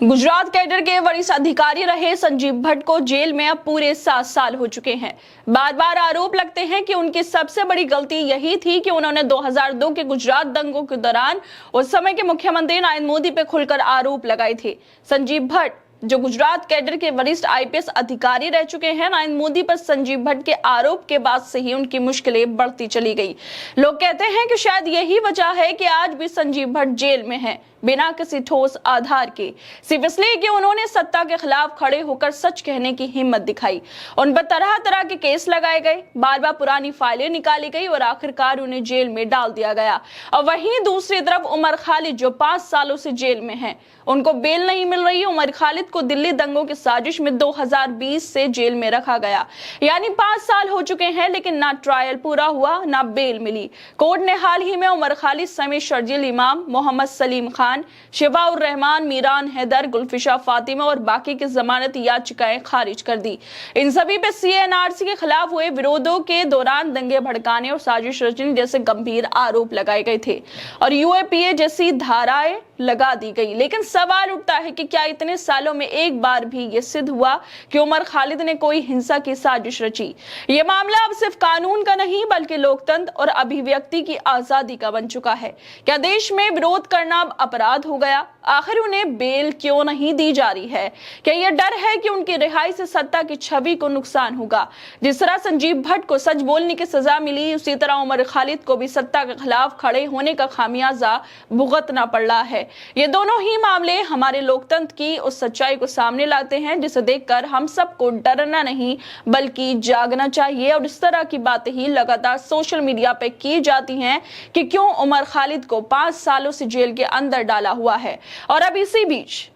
Gujarat cadre के वरिष्ठ अधिकारी रहे संजीव भट्ट को जेल में अब पूरे 7 साल हो चुके हैं। बार बार आरोप लगते हैं कि उनकी सबसे बड़ी गलती यही थी कि उन्होंने 2002 के गुजरात दंगों के दौरान उस समय के मुख्यमंत्री नरेंद्र मोदी पर खुलकर आरोप लगाए थे। संजीव भट्ट जो गुजरात कैडर के वरिष्ठ आईपीएस अधिकारी रह चुके हैं, नरेंद्र मोदी पर संजीव भट्ट के आरोप के बाद से ही उनकी मुश्किलें बढ़ती चली गई। लोग कहते हैं कि शायद यही वजह है कि आज भी संजीव भट्ट जेल में हैं, बिना किसी ठोस आधार के, सिर्फ इसलिए कि उन्होंने सत्ता के खिलाफ खड़े होकर सच कहने की हिम्मत दिखाई। उन पर तरह तरह के केस लगाए गए, बार बार पुरानी फाइलें निकाली गई और आखिरकार उन्हें जेल में डाल दिया गया। और वहीं दूसरी तरफ उमर खालिद जो 5 सालों से जेल में हैं, उनको बेल नहीं मिल रही। उमर खालिद को दिल्ली दंगों की साजिश में 2020 से जेल में रखा गया, यानी 5 साल हो चुके हैं, लेकिन ना ट्रायल पूरा हुआ ना बेल मिली। कोर्ट ने हाल ही में उमर खालिद समेत शर्जील इमाम, मोहम्मद सलीम खान, शिफाउर रहमान, मीरान हैदर, गुलफिशा फातिमा और बाकी की जमानत याचिकाएं खारिज कर दी। इन सभी पे सीएनआरसी के खिलाफ हुए विरोधों के दौरान दंगे भड़काने और साजिश रचने जैसे गंभीर आरोप लगाए गए थे और यूएपीए जैसी धाराएं लगा दी गई। लेकिन सवाल उठता है कि क्या इतने सालों में एक बार भी ये सिद्ध हुआ कि उमर खालिद ने कोई हिंसा की साजिश रची? ये मामला अब सिर्फ कानून का नहीं बल्कि लोकतंत्र और अभिव्यक्ति की आजादी का बन चुका है। क्या देश में विरोध करना अब अपराध हो गया? आखिर उन्हें बेल क्यों नहीं दी जा रही है? क्या यह डर है कि उनकी रिहाई से सत्ता की छवि को नुकसान होगा? जिस तरह संजीव भट्ट को सच बोलने की सजा मिली, उसी तरह उमर खालिद को भी सत्ता के खिलाफ खड़े होने का खामियाजा भुगतना पड़ रहा है। ये दोनों ही मामले हमारे लोकतंत्र की उस सच्चाई को सामने लाते हैं जिसे देखकर हम सबको डरना नहीं बल्कि जागना चाहिए। और इस तरह की बातें ही लगातार सोशल मीडिया पे की जाती हैं कि क्यों उमर खालिद को 5 सालों से जेल के अंदर डाला हुआ है। और अब इसी बीच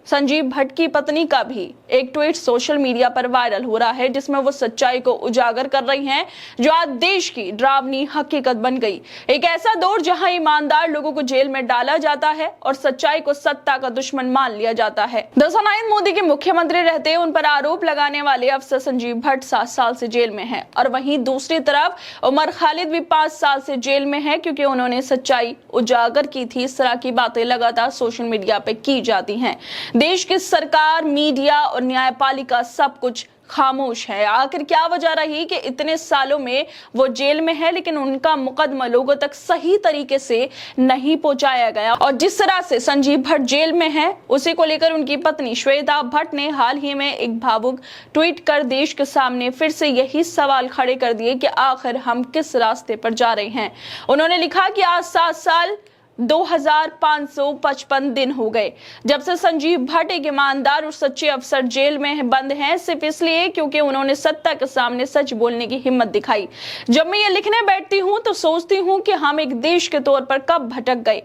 संजीव भट्ट की पत्नी का भी एक ट्वीट सोशल मीडिया पर वायरल हो रहा है, जिसमें वो सच्चाई को उजागर कर रही हैं जो आज देश की डरावनी हकीकत बन गई। एक ऐसा दौर जहां ईमानदार लोगों को जेल में डाला जाता है और सच्चाई को सत्ता का दुश्मन मान लिया जाता है। दरअसल नरेंद्र मोदी के मुख्यमंत्री रहते उन पर आरोप लगाने वाले अफसर संजीव भट्ट 7 साल से जेल में है और वहीं दूसरी तरफ उमर खालिद भी 5 साल से जेल में है, क्योंकि उन्होंने सच्चाई उजागर की थी। इस तरह की बातें लगातार सोशल मीडिया पे की जाती हैं। देश की सरकार, मीडिया और न्यायपालिका सब कुछ खामोश है। आखिर क्या वजह रही कि इतने सालों में वो जेल में है लेकिन उनका मुकदमा लोगों तक सही तरीके से नहीं पहुंचाया गया? और जिस तरह से संजीव भट्ट जेल में है, उसी को लेकर उनकी पत्नी श्वेता भट्ट ने हाल ही में एक भावुक ट्वीट कर देश के सामने फिर से यही सवाल खड़े कर दिए कि आखिर हम किस रास्ते पर जा रहे हैं। उन्होंने लिखा कि आज 7 साल 2555 दिन हो गए जब से संजीव भट्ट एक ईमानदार और सच्चे अफसर जेल में बंद हैं, सिर्फ इसलिए क्योंकि उन्होंने सत्ता के सामने सच बोलने की हिम्मत दिखाई। जब मैं ये लिखने बैठती हूँ तो सोचती हूँ कि हम एक देश के तौर पर कब भटक गए,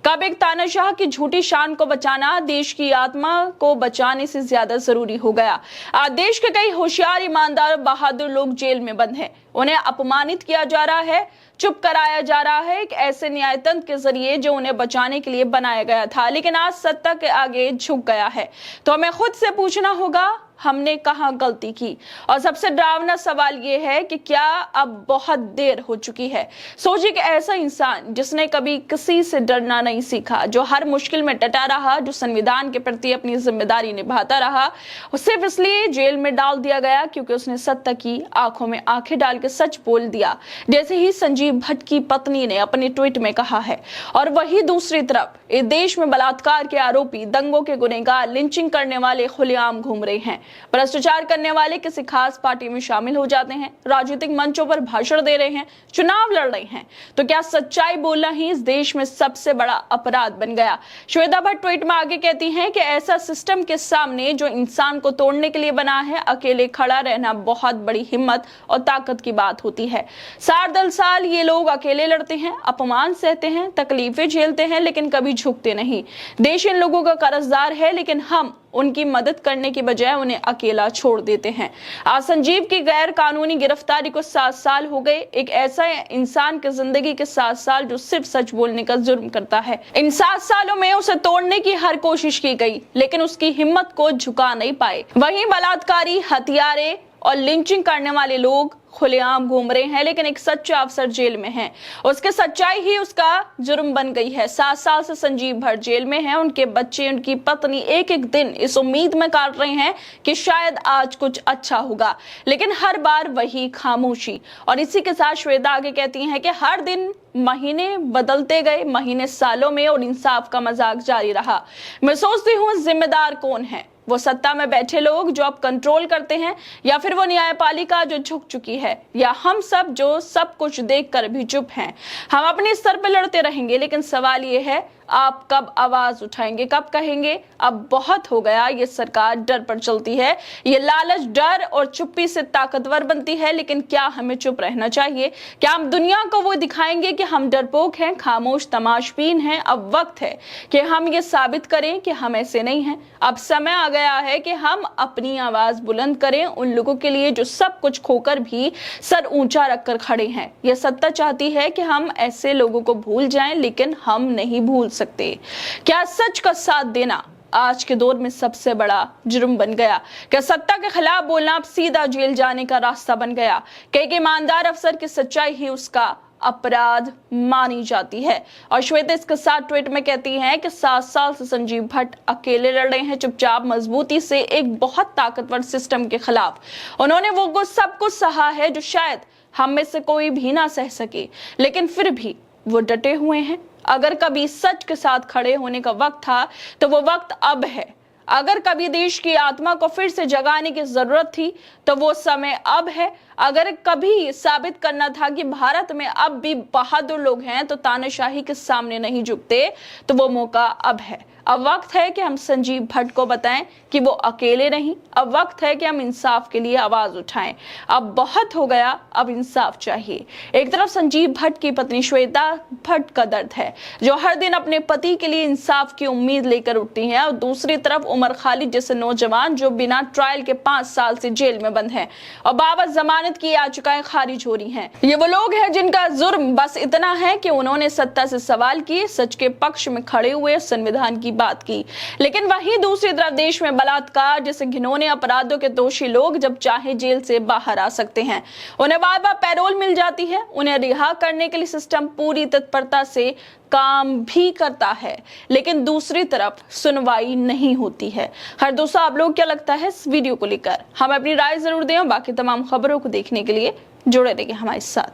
कब एक तानाशाह की झूठी शान को बचाना देश की आत्मा को बचाने से ज्यादा जरूरी हो गया। आज देश के कई होशियार, ईमानदार, बहादुर लोग जेल में बंद हैं। उन्हें अपमानित किया जा रहा है, चुप कराया जा रहा है एक ऐसे न्यायतंत्र के जरिए जो उन्हें बचाने के लिए बनाया गया था, लेकिन आज सत्ता के आगे झुक गया है। तो हमें खुद से पूछना होगा, हमने कहां गलती की? और सबसे डरावना सवाल यह है कि क्या अब बहुत देर हो चुकी है? सोचिए कि ऐसा इंसान जिसने कभी किसी से डरना नहीं सीखा, जो हर मुश्किल में डटा रहा, जो संविधान के प्रति अपनी जिम्मेदारी निभाता रहा, सिर्फ इसलिए जेल में डाल दिया गया क्योंकि उसने सत्ता की आंखों में आंखें डाल के सच बोल दिया, जैसे ही संजीव भट्ट की पत्नी ने अपने ट्वीट में कहा है। और वही दूसरी तरफ इस देश में बलात्कार के आरोपी, दंगों के गुनहगार, लिंचिंग करने वाले खुलेआम घूम रहे हैं। भ्रष्टाचार करने वाले किसी खास पार्टी में शामिल हो जाते हैं, राजनीतिक मंचों पर भाषण दे रहे हैं, चुनाव लड़ रहे हैं। तो क्या सच्चाई बोलना ही इस देश में सबसे बड़ा अपराध बन गया? श्वेता भट्ट ट्वीट में आगे कहती हैं कि ऐसा सिस्टम के सामने जो इंसान को तोड़ने के लिए बना है, अकेले खड़ा रहना बहुत बड़ी हिम्मत और ताकत की बात होती है। 60 साल ये लोग अकेले लड़ते हैं, अपमान सहते हैं, तकलीफें झेलते हैं, लेकिन कभी झुकते नहीं। देश इन लोगों का कर्जदार है, लेकिन हम उनकी मदद करने की बजाय उन्हें अकेला छोड़ देते हैं। आज संजीव की गैर कानूनी गिरफ्तारी को 7 साल हो गए। एक ऐसा इंसान की जिंदगी के 7 साल जो सिर्फ सच बोलने का जुर्म करता है। इन 7 सालों में उसे तोड़ने की हर कोशिश की गई, लेकिन उसकी हिम्मत को झुका नहीं पाए। वहीं बलात्कारी, हत्यारे और लिंचिंग करने वाले लोग खुलेआम घूम रहे हैं, लेकिन एक सच्चा अफसर जेल में है। उसकी सच्चाई ही उसका जुर्म बन गई है। 7 साल से संजीव भट्ट जेल में है। उनके बच्चे, उनकी पत्नी एक एक दिन इस उम्मीद में काट रहे हैं कि शायद आज कुछ अच्छा होगा, लेकिन हर बार वही खामोशी। और इसी के साथ श्वेता आगे कहती हैं कि हर दिन महीने बदलते गए, महीने सालों में, और इंसाफ का मजाक जारी रहा। मैं सोचती हूँ जिम्मेदार कौन है? वो सत्ता में बैठे लोग जो अब कंट्रोल करते हैं, या फिर वो न्यायपालिका जो झुक चुकी है, या हम सब जो सब कुछ देखकर भी चुप हैं। हम अपने स्तर पर लड़ते रहेंगे, लेकिन सवाल ये है आप कब आवाज उठाएंगे, कब कहेंगे अब बहुत हो गया? ये सरकार डर पर चलती है, ये लालच, डर और चुप्पी से ताकतवर बनती है। लेकिन क्या हमें चुप रहना चाहिए? क्या हम दुनिया को वो दिखाएंगे कि हम डरपोक हैं, खामोश तमाशबीन हैं? अब वक्त है कि हम ये साबित करें कि हम ऐसे नहीं हैं। अब समय आ गया है कि हम अपनी आवाज बुलंद करें उन लोगों के लिए जो सब कुछ खोकर भी सर ऊंचा रखकर खड़े हैं। यह सत्ता चाहती है कि हम ऐसे लोगों को भूल जाएं, लेकिन हम नहीं भूल सकते। क्या सच का साथ देना आज के दौर में सबसे बड़ा जुर्म बन गया? क्या सत्ता के खिलाफ बोलना अब सीधा जेल जाने का रास्ता बन गया? कई ईमानदार अफसर की सच्चाई ही उसका अपराध मानी जाती है। और श्वेता इसके साथ ट्वीट में कहती हैं कि 7 साल से संजीव भट्ट अकेले लड़ रहे हैं, चुपचाप, मजबूती से, एक बहुत ताकतवर सिस्टम के खिलाफ। उन्होंने वो सब कुछ सहा है जो शायद हम में से कोई भी ना सह सके, लेकिन फिर भी वो डटे हुए हैं। अगर कभी सच के साथ खड़े होने का वक्त था तो वो वक्त अब है। अगर कभी देश की आत्मा को फिर से जगाने की जरूरत थी तो वो समय अब है। अगर कभी साबित करना था कि भारत में अब भी बहादुर लोग हैं तो तानाशाही के सामने नहीं झुकते, तो वो मौका अब है। अब वक्त है कि हम संजीव भट्ट को बताएं कि वो अकेले नहीं। अब वक्त है कि हम इंसाफ के लिए आवाज उठाएं। अब बहुत हो गया, अब इंसाफ चाहिए। एक तरफ संजीव भट्ट की पत्नी श्वेता भट्ट का दर्द है, जो हर दिन अपने पति के लिए इंसाफ की उम्मीद लेकर उठती हैं, और दूसरी तरफ उमर खालिद जैसे नौजवान जो बिना ट्रायल के 5 साल से जेल में बंद है और बाबत जमानत की याचिकाएं खारिज हो रही हैं। ये वो लोग हैं जिनका जुर्म बस इतना है कि उन्होंने सत्ता से सवाल किए, सच के पक्ष में खड़े हुए, संविधान की बात की। लेकिन वहीं दूसरी तरफ देश में बलात्कार जैसे घिनौने अपराधों के दोषी लोग जब चाहे जेल से बाहर आ सकते हैं। उन्हें बार बार पैरोल मिल जाती है। उन्हें रिहा करने के लिए सिस्टम पूरी तत्परता से काम भी करता है, लेकिन दूसरी तरफ सुनवाई नहीं होती है। हर दोस्तों, आप लोग क्या लगता है इस वीडियो को लेकर? हम अपनी राय जरूर दें। बाकी तमाम खबरों को देखने के लिए जुड़े रहिए हमारे साथ।